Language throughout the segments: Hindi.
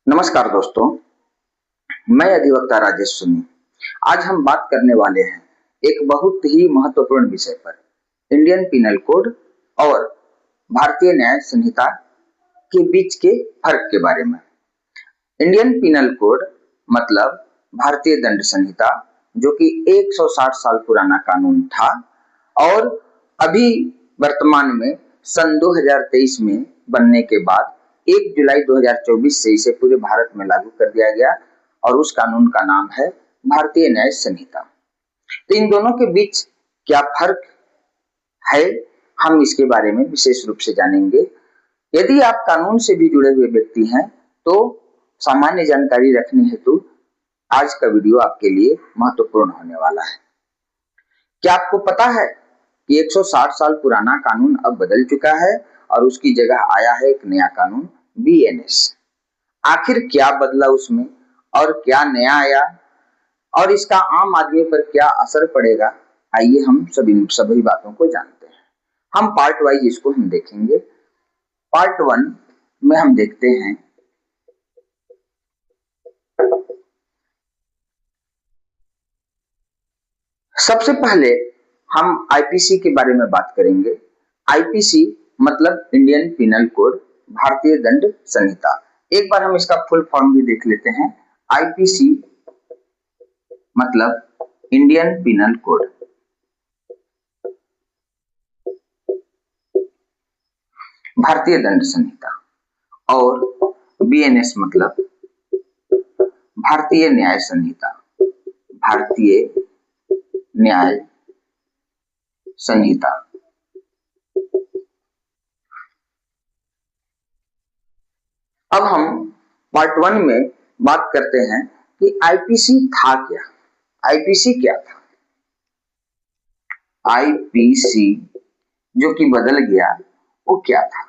नमस्कार दोस्तों, मैं अधिवक्ता राजेश सुनी। आज हम बात करने वाले हैं एक बहुत ही महत्वपूर्ण विषय पर, इंडियन पिनल कोड और भारतीय न्याय संहिता के बीच के फर्क के बारे में। इंडियन पिनल कोड मतलब भारतीय दंड संहिता, जो कि 160 साल पुराना कानून था और अभी वर्तमान में सन 2023 में बनने के बाद 1 जुलाई 2024 से इसे पूरे भारत में लागू कर दिया गया और उस कानून का नाम है भारतीय न्याय संहिता। तो इन दोनों के बीच क्या फर्क है, हम इसके बारे में विशेष रूप से जानेंगे। यदि आप कानून से भी जुड़े हुए व्यक्ति हैं तो सामान्य जानकारी रखने हेतु आज का वीडियो आपके लिए महत्वपूर्ण होने वाला है। क्या आपको पता है कि 160 साल पुराना कानून अब बदल चुका है और उसकी जगह आया है एक नया कानून बीएनएस। आखिर क्या बदला उसमें और क्या नया आया और इसका आम आदमी पर क्या असर पड़ेगा, आइए हम सभी बातों को जानते हैं। हम पार्ट वाइज इसको हम देखेंगे। पार्ट 1 में हम देखते हैं सबसे पहले हम आईपीसी के बारे में बात करेंगे। आईपीसी मतलब इंडियन पिनल कोड, भारतीय दंड संहिता। एक बार हम इसका फुल फॉर्म भी देख लेते हैं। आईपीसी मतलब इंडियन पिनल कोड, भारतीय दंड संहिता, और बीएनएस मतलब भारतीय न्याय संहिता, भारतीय न्याय संहिता। अब हम पार्ट 1 में बात करते हैं कि आईपीसी था क्या। आईपीसी क्या था? आईपीसी जो कि बदल गया, वो क्या था?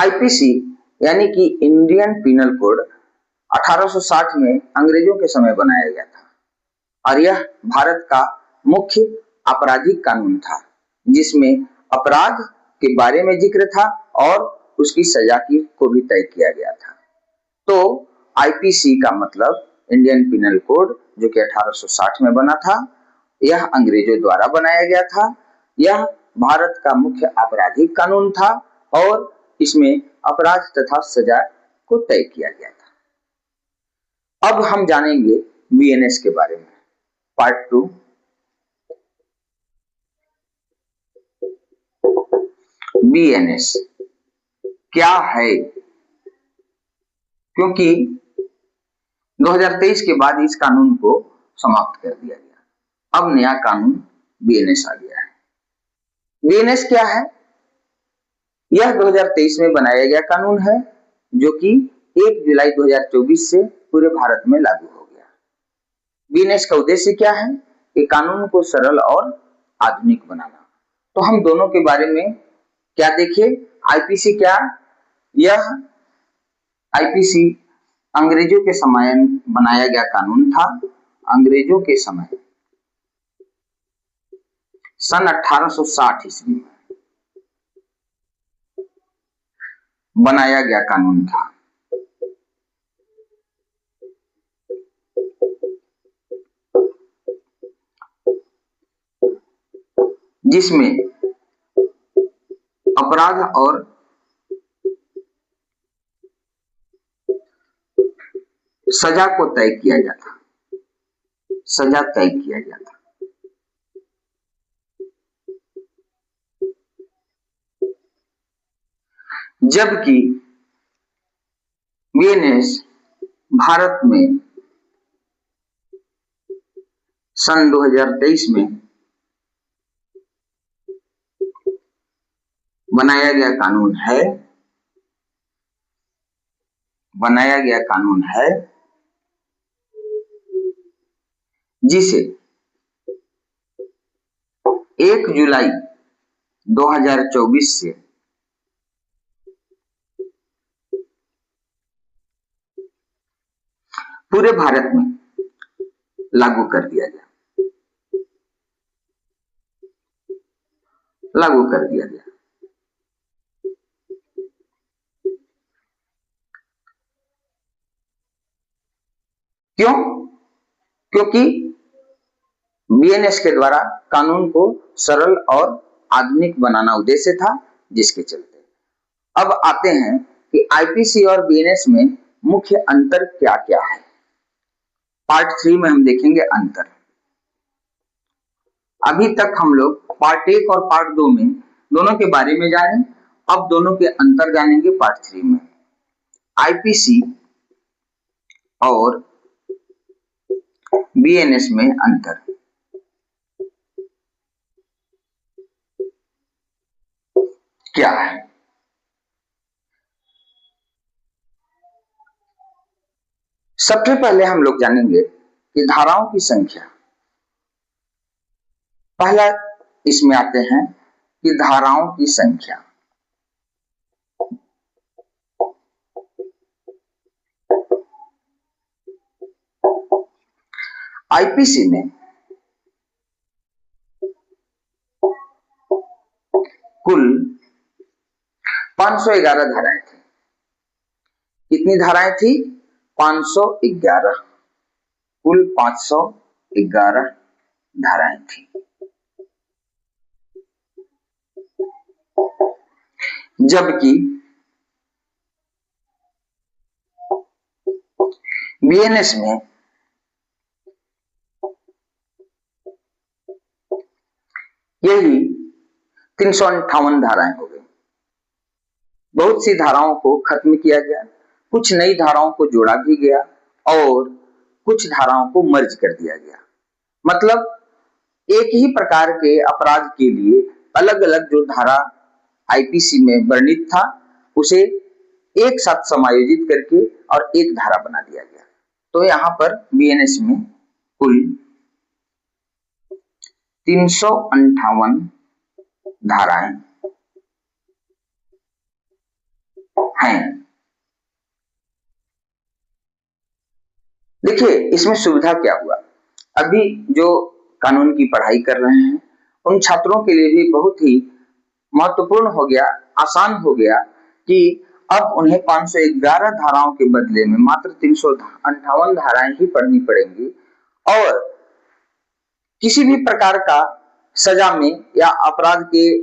आईपीसी यानी कि इंडियन पिनल कोड 1860 में अंग्रेजों के समय बनाया गया था और यह भारत का मुख्य आपराधिक कानून था, जिसमें अपराध के बारे में जिक्र था और उसकी सजा को भी तय किया गया था। तो आईपीसी का मतलब इंडियन पिनल कोड, जो कि 1860 में बना था, यह अंग्रेजों द्वारा बनाया गया था। यह भारत का मुख्य आपराधिक कानून था और इसमें अपराध तथा सजा को तय किया गया था। अब हम जानेंगे बीएनएस के बारे में। पार्ट 2 बीएनएस क्या है, क्योंकि 2023 के बाद इस कानून को समाप्त कर दिया गया। अब नया कानून बीएनएस आ गया है। बीएनएस क्या है? यह 2023 में बनाया गया कानून है, जो कि 1 जुलाई 2024 से पूरे भारत में लागू हो गया। बीएनएस का उद्देश्य क्या है? कि कानून को सरल और आधुनिक बनाना। तो हम दोनों के बारे में क्या देखिए। आईपीसी क्या? यह आईपीसी अंग्रेजों के समय बनाया गया कानून था। अंग्रेजों के समय सन 1860 ईस्वी में बनाया गया कानून था। जिसमें अपराध और सजा को तय किया गया था। सजा तय किया गया था। जबकि बीएनएस भारत में सन 2023 में बनाया गया कानून है, जिसे 1 जुलाई 2024 से पूरे भारत में लागू कर दिया गया। लागू कर दिया गया। 1 जुलाई 2024 से लागू कर दिया गया। क्यों? क्योंकि बीएनएस के द्वारा कानून को सरल और आधुनिक बनाना उद्देश्य था, जिसके चलते। अब आते हैं कि आईपीसी और बीएनएस में मुख्य अंतर क्या क्या है। पार्ट 3 में हम देखेंगे अंतर। अभी तक हम लोग पार्ट 1 और पार्ट 2 में दोनों के बारे में जाने, अब दोनों के अंतर जानेंगे पार्ट 3 में। आईपीसी और बीएनएस में अंतर। क्या है? सबसे पहले हम लोग जानेंगे कि धाराओं की संख्या। पहला इसमें आते हैं कि धाराओं की संख्या। आईपीसी में कुल 511 धाराएं थी। कितनी धाराएं थी? 511। कुल 511 धाराएं थी। जबकि बीएनएस में यही 358 धाराएं हो गई। बहुत सी धाराओं को खत्म किया गया, कुछ नई धाराओं को जोड़ा भी गया और कुछ धाराओं को मर्ज कर दिया गया। मतलब एक ही प्रकार के अपराध के लिए अलग अलग जो धारा आईपीसी में वर्णित था, उसे एक साथ समायोजित करके और एक धारा बना दिया गया। तो यहाँ पर बीएनएस में कुल 358 धाराएं हैं। देखिए इसमें सुविधा क्या हुआ। अभी जो कानून की पढ़ाई कर रहे हैं उन छात्रों के लिए भी बहुत ही महत्वपूर्ण हो गया, आसान हो गया कि अब उन्हें 511 धाराओं के बदले में मात्र 358 धाराएं ही पढ़नी पड़ेंगी और किसी भी प्रकार का सजा में या अपराध के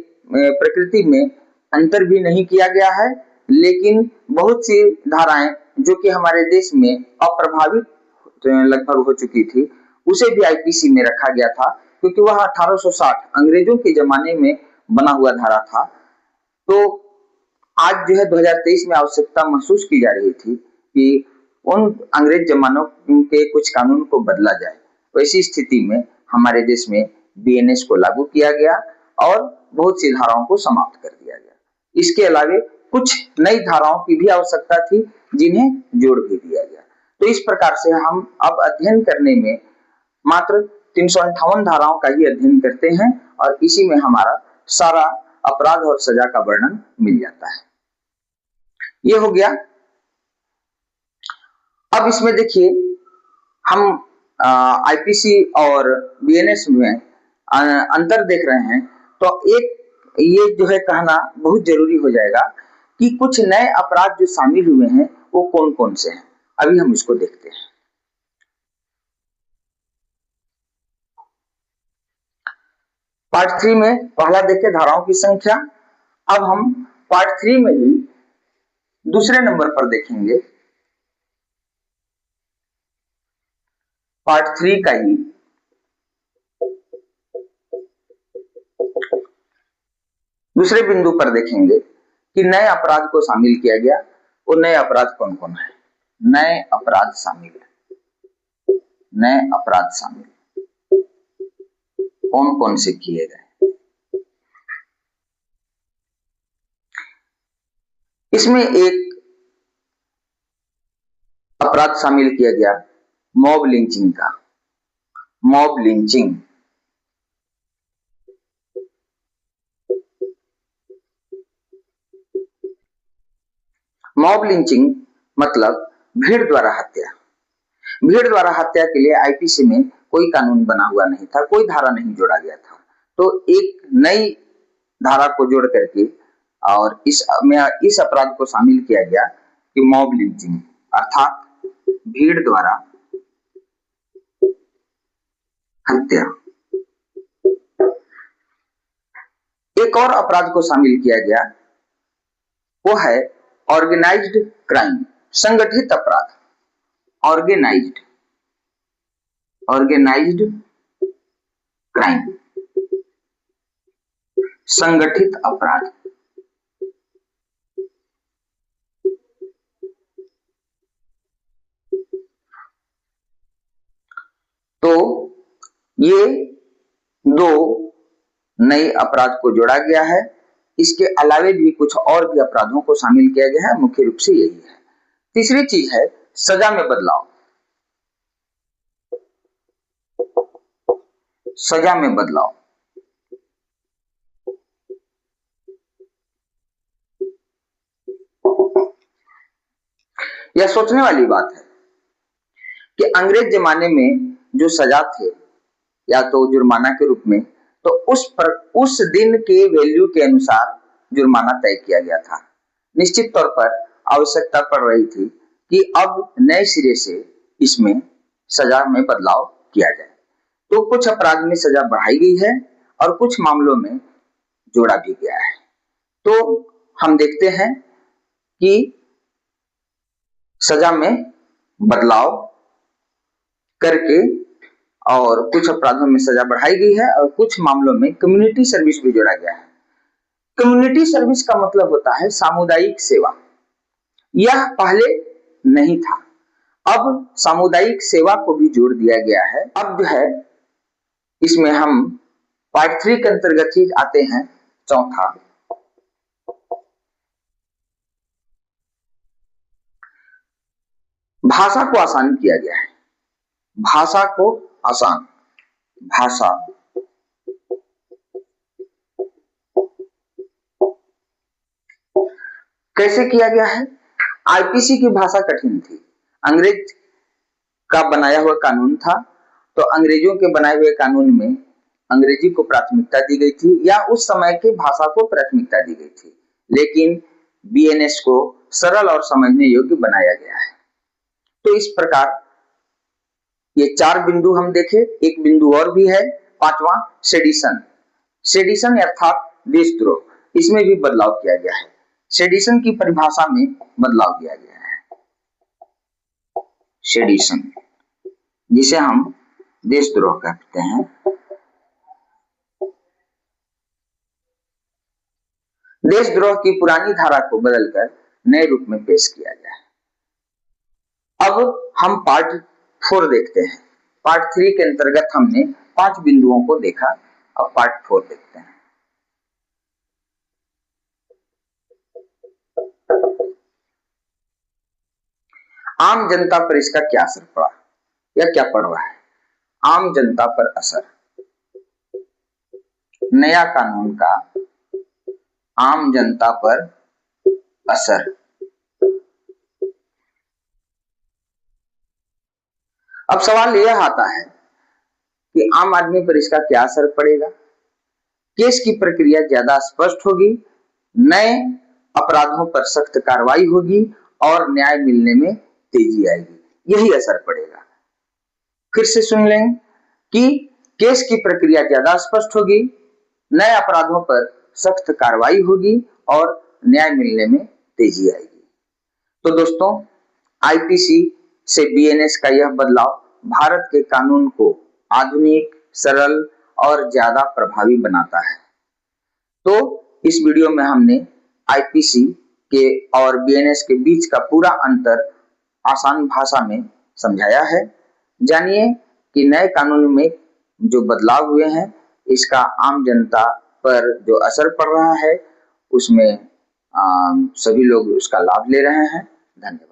प्रकृति में अंतर भी नहीं किया गया है। लेकिन बहुत सी धाराएं जो कि हमारे देश में अप्रभावित लगभग हो चुकी थी, उसे भी आईपीसी में रखा गया था, क्योंकि वह 1860 अंग्रेजों के जमाने में बना हुआ धारा था। तो आज जो है 2023 में आवश्यकता महसूस की जा रही थी कि उन अंग्रेज जमानों के कुछ कानून को बदला जाए। वैसी स्थिति में हमारे देश में बीएनएस को लागू किया गया और बहुत सी धाराओं को समाप्त कर दिया गया। इसके अलावे कुछ नई धाराओं की भी आवश्यकता थी, जिन्हें जोड़ भी दिया गया। तो इस प्रकार से हम अब अध्ययन करने में मात्र 358 धाराओं का ही अध्ययन करते हैं और इसी में हमारा सारा अपराध और सजा का वर्णन मिल जाता है। ये हो गया। अब इसमें देखिए हम आईपीसी और बीएनएस में अंतर देख रहे हैं, तो एक ये जो है कहना बहुत जरूरी हो जाएगा कि कुछ नए अपराध जो शामिल हुए हैं वो कौन कौन से हैं। अभी हम इसको देखते हैं। पार्ट 3 में पहला देखे धाराओं की संख्या। अब हम पार्ट 3 में ही दूसरे नंबर पर देखेंगे पार्ट 3 का ही दूसरे बिंदु पर देखेंगे कि नए अपराध को शामिल किया गया। वो नए अपराध कौन कौन है? नए अपराध शामिल कौन कौन से किए गए? इसमें एक अपराध शामिल किया गया मॉब लिंचिंग का। मॉब लिंचिंग मतलब भीड़ द्वारा हत्या। भीड़ द्वारा हत्या के लिए आईपीसी में कोई कानून बना हुआ नहीं था, कोई धारा नहीं जोड़ा गया था। तो एक नई धारा को जोड़ करके और इस अपराध को शामिल किया गया कि मॉब लिंचिंग, अर्थात भीड़ द्वारा हत्या। एक और अपराध को शामिल किया गया, वो है ऑर्गेनाइज्ड क्राइम, संगठित अपराध। ऑर्गेनाइज्ड क्राइम, संगठित अपराध। तो ये दो नए अपराध को जोड़ा गया है। इसके अलावे भी कुछ और भी अपराधों को शामिल किया गया है, मुख्य रूप से यही है। तीसरी चीज है सजा में बदलाव। सजा में बदलाव, यह सोचने वाली बात है कि अंग्रेज जमाने में जो सजा थे, या तो जुर्माना के रूप में, तो उस दिन के वैल्यू के अनुसार जुर्माना तय किया गया था। निश्चित तौर पर आवश्यकता पड़ रही थी कि अब नए सिरे से इसमें सजा में बदलाव किया जाए। तो कुछ अपराध में सजा बढ़ाई गई है और कुछ मामलों में जोड़ा भी गया है। तो हम देखते हैं कि सजा में बदलाव करके और कुछ अपराधों में सजा बढ़ाई गई है और कुछ मामलों में कम्युनिटी सर्विस भी जोड़ा गया है। कम्युनिटी सर्विस का मतलब होता है सामुदायिक सेवा। यह पहले नहीं था, अब सामुदायिक सेवा को भी जोड़ दिया गया है। अब जो है इसमें हम पार्ट 3 के अंतर्गत ही आते हैं, चौथा, भाषा को आसान किया गया है। भाषा को आसान, भाषा कैसे किया गया है? आईपीसी की भाषा कठिन थी, अंग्रेज का बनाया हुआ कानून था, तो अंग्रेजों के बनाए हुए कानून में अंग्रेजी को प्राथमिकता दी गई थी, या उस समय की भाषा को प्राथमिकता दी गई थी। लेकिन बीएनएस को सरल और समझने योग्य बनाया गया है। तो इस प्रकार ये 4 बिंदु हम देखें। एक बिंदु और भी है, 5वां, सेडिशन। सेडिशन अर्थात देशद्रोह, इसमें भी बदलाव किया गया है। सेडिशन की परिभाषा में बदलाव किया गया है। सेडिशन, जिसे हम देशद्रोह कहते हैं, देशद्रोह की पुरानी धारा को बदलकर नए रूप में पेश किया गया है। अब हम पार्ट 4 देखते हैं। पार्ट 3 के अंतर्गत हमने 5 बिंदुओं को देखा, अब पार्ट 4 देखते हैं। आम जनता पर इसका क्या असर पड़ा या क्या पड़ रहा है? आम जनता पर असर, नया कानून का आम जनता पर असर। अब सवाल यह आता है कि आम आदमी पर इसका क्या असर पड़ेगा? केस की प्रक्रिया ज्यादा स्पष्ट होगी, नए अपराधों पर सख्त कार्रवाई होगी और न्याय मिलने में तेजी आएगी, यही असर पड़ेगा। फिर से सुन लें कि केस की प्रक्रिया ज्यादा स्पष्ट होगी, नए अपराधों पर सख्त कार्रवाई होगी और न्याय मिलने में तेजी आएगी। तो दोस्तों, आईपीसी से बीएनएस का यह बदलाव भारत के कानून को आधुनिक, सरल और ज्यादा प्रभावी बनाता है। तो इस वीडियो में हमने आईपीसी के और बीएनएस के बीच का पूरा अंतर आसान भाषा में समझाया है। जानिए कि नए कानून में जो बदलाव हुए हैं, इसका आम जनता पर जो असर पड़ रहा है, उसमें सभी लोग उसका लाभ ले रहे हैं। धन्यवाद।